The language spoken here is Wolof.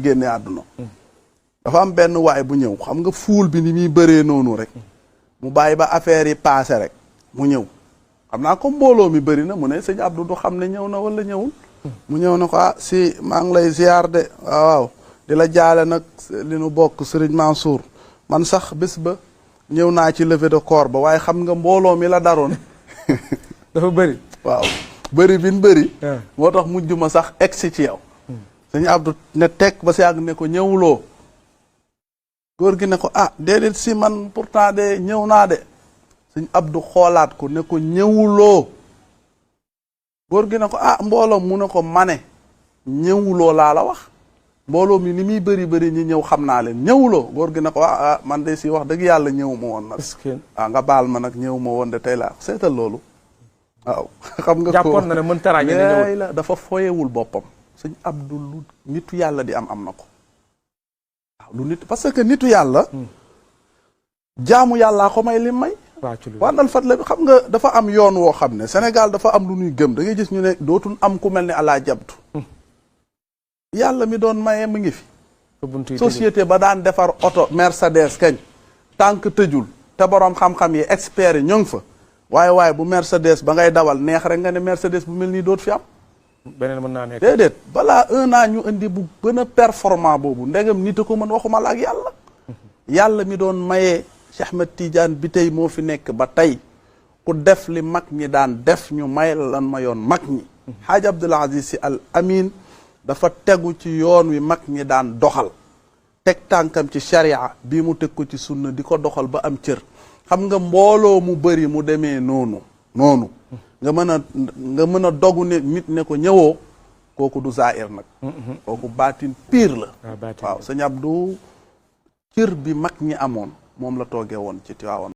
génnee àdduna dafa am benn waay bu ñëw xam nga fuul bi ni muy bëree noonu rek mu bàyyi ba affaire yi passé rek mu ñëw xam naa comme mbooloo mi bëri na mu ne sëñ Abdou du xam ne ñëw na wala ñëwul mu ñëw na ko si maa ngi lay ziar de waaw di la jaale nag li nu bokk Serigne Mansour man sax bés ba ñëw naa ci levée de corps ba waaye xam nga mbooloo mi la daroon dafa bëri waaw bëri bin bëri moo tax mujj ma sax egsi ci yow sëñ Abdou ne teg ba si yàgg ne ko ñëwuloo góor gi ne ko déedéet si man pourtant de ñëw naa de sëñ Abdou xoolaat ko ne ko ñëwuloo góor gi ne ko mbooloo mu ne ko mane ñëwuloo laa la wax mbooloo mi ni muy bëri bëri ñi ñëw xam naa leen ñëwuloo góor gi ne ko man de si wax dëgg yàlla ñëw ma woon nag nga baal ma nag ñëw ma woon de tey laa seetal loolu waaw xam nga ko jàppoon na ne mën taraage ne ñëwul la dafa foyewul boppam sëñ Abdou lu nitu yàlla di am na ko waaw lu nit parce que nitu yàlla jaamu yàllaa ko may lim may wàndal fat la xam nga dafa am yoon woo xam ne Sénégal dafa am lu ñuy gëm da ngay gis ñu ne dootul am ku mel ne Alaa Jabtu yàlla mi doon maye mu ngi fi société ba daan defar oto Mercedes kañ tànk tëjul te boroom xam-xam yi experts yi ñoo ngi fa waaye bu Mercedes ba ngay dawal neex rek nga ne Mercedes bu mel nii doot fi am beneen mën naa nekk déedéet balaa 1 an ñu indi bu gën a performant boobu ndegam nit a ko mën waxuma la ak yàlla yàlla mi doon mayee Cheikh Ahmed Tidiane bi tey moo fi nekk ba tey ku def li mag ñi daan def ñu may lan ma yoon mag ñi Hadj Abdoul Aziz Sy Al Amin dafa tegu ci yoon wi mag ñi daan doxal teg tànkam ci sharia bii mu teg ko ci sunna di ko doxal ba am cër xam nga mbooloo mu bëri mu demee noonu nga mën a dogu ne nit ne ko ñëwoo kooku du zaahir nag kooku baatin pire la waaw sëñ Abdou cër bi mag ñi amoon moom la toogee woon ci Tiwaawan